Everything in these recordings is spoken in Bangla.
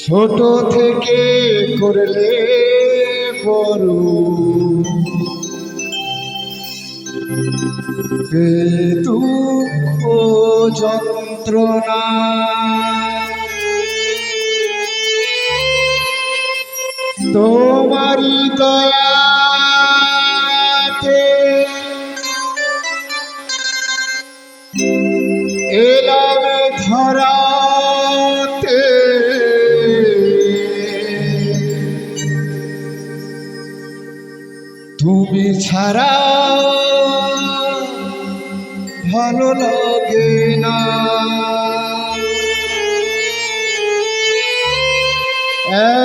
ছোট থেকে করলে বড়, দুঃখ যন্ত্রণা তোমারি দয়াতে এলাম ধরাতে, তুমি ছাড়া ভালো লাগে না।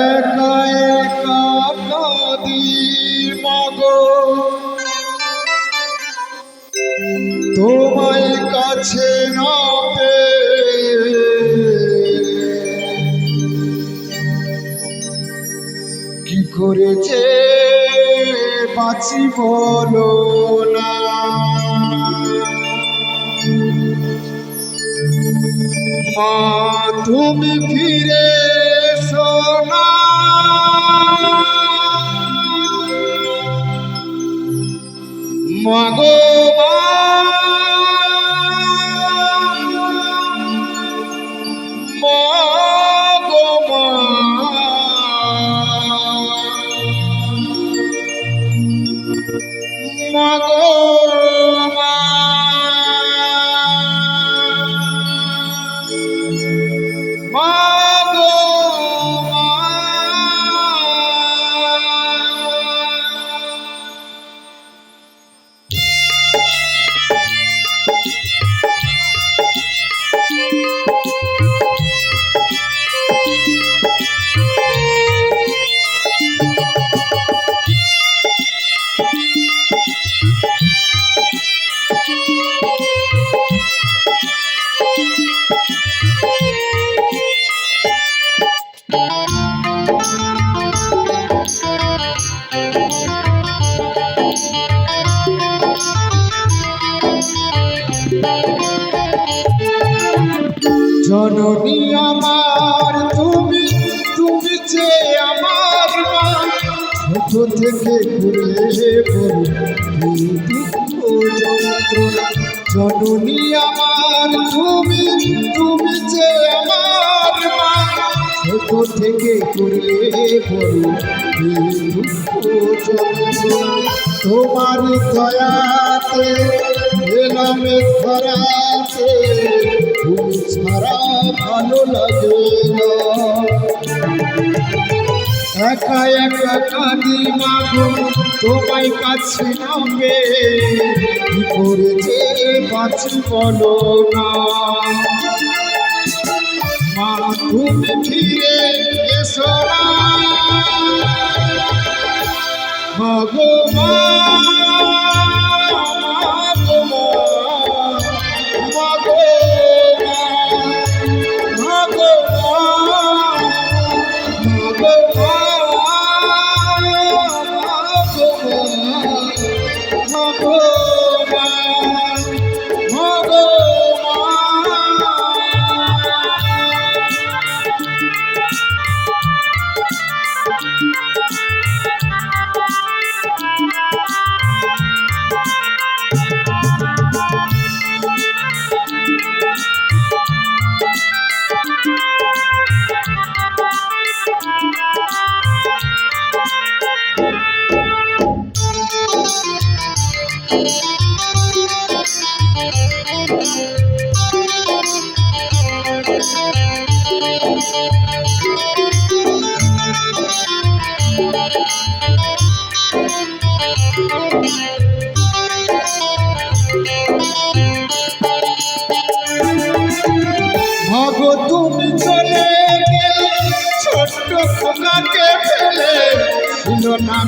একা একা কাঁদি মাগো, তোমায় কাছে না পেয়ে। কি করেছে বাঁচি বলো না, মা তুমি ফিরে এসো না। মাগো মাগো মা, মাগো মা। জননী আমার তুমি, তুমি যে আমার মা, ছোট থেকে ঘুরে দুঃখ যন্ত্রণা। জননী আমার তুমি, তুমি যে আমার মা, ছোট থেকে ঘুরে দুঃখ যন্ত্রণা। তোমার দয়াতে এলাম ধরাতে, তুমি ছাড়া ভালো লাগে না। একা একা কাঁদি মাগো, তোমায় কাছে না পেয়ে। কি করেছে বাঁচি বলো না, মা তুমি ফিরে এসো না। মাগো মা, মাগো তুমি চলে গেলে ছোট্ট খোকাকে ফেলে, ছিল না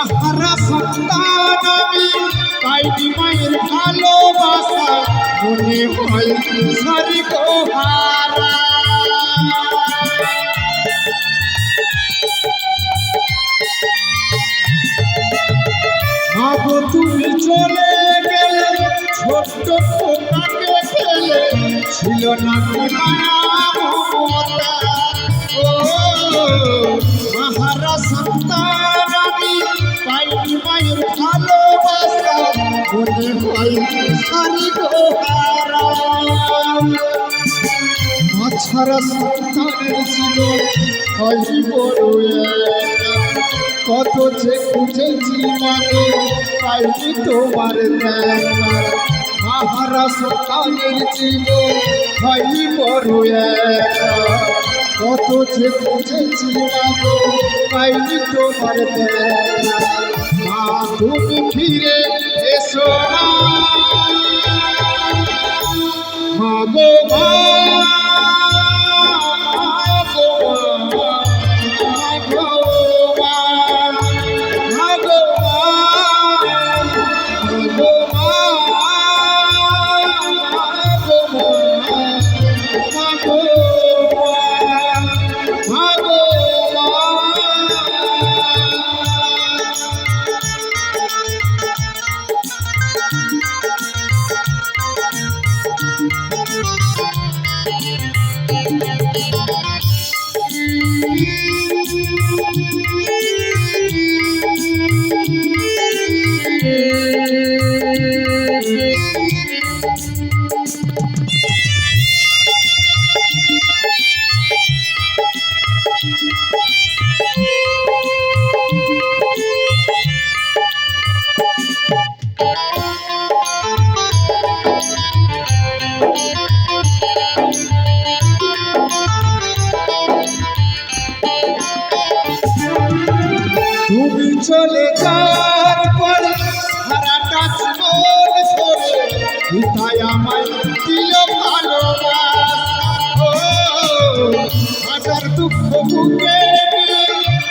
আহারা সন্তান আমি, পাইনি মায়ের ভালোবাসা, মনে হয় সারি গোহারা। মাগো তুমি চলে গেলে ছোট্ট খোকাকে ছেলে ছিল না কি মায়া মমতা ও মাহারা সন্তান আমি পাইনি মায়ের ভালোবাসা মনে হয় সারি গোহারা ছাড়া সন্তানের ছিল হই বড় কত যে খুঁজেছি মাকে পাইনি তোমার দেখা মাহারা সন্তানের ছিল হই বড় কত যে খুঁজেছি মাকে পাইনি তোমার দেখা মা তুমি ফিরে এসো না মা গো মা তুমি চলে যাওয়ার পরে সারাটা জীবন ধরে পিতায় আমায় দিল ভালোবাসা হাজার দুঃখ বুকে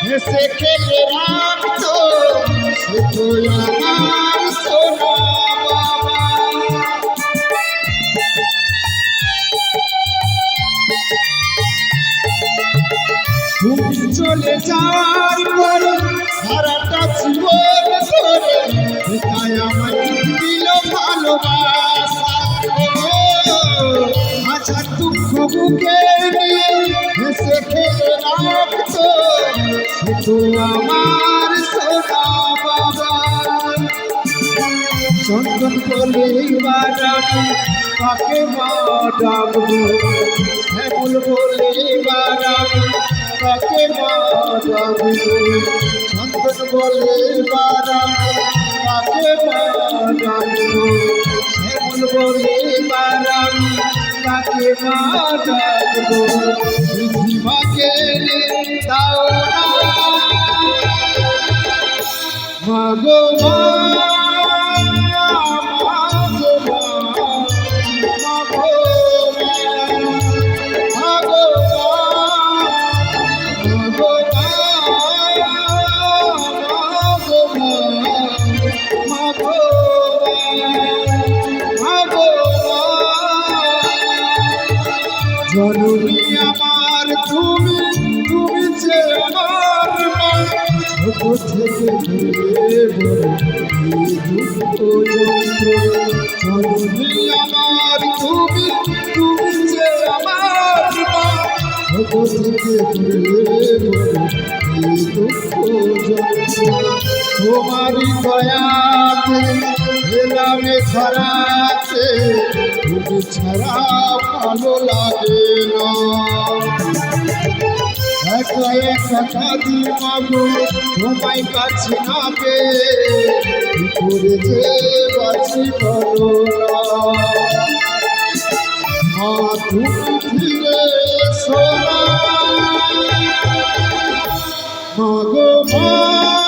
হেসে খেলে রাখতো সে তো আমার সোনা বাবা তুমি চলে যাওয়ার পরে সারাটা জীবন ধরে পিতায় আমায় দিল ভালোবাসা হাজার দুঃখ বুকে নিয়ে হেসে খেলে রাখতো সে তো আমার সোনা বাবা চন্দন বলে এবার আমি কাকে মা ডাকবো শ্যামল বলে এবার আমি কাকে মা ডাকবো চন্দন বলে এবার আমি কাকে মা ডাকবো শ্যামল বলে এবার আমি কাকে মা ডাকবো মাকে দাও না মাগো মা জননী আমার তুমি তুমি যে আমার মা ছোট থেকে জননী আমার তুমি তুমি যে আমার মা ছোট থেকে তোমারই দয়াতে এলামে ধরাতে তুমি ছাড়া ভালো লাগে না একা একা কাঁদি মাগো তোমায় কাছে না পেয়ে কি করে যে বাঁচি বলো না মা তুমি ফিরে এসো না মাগো মা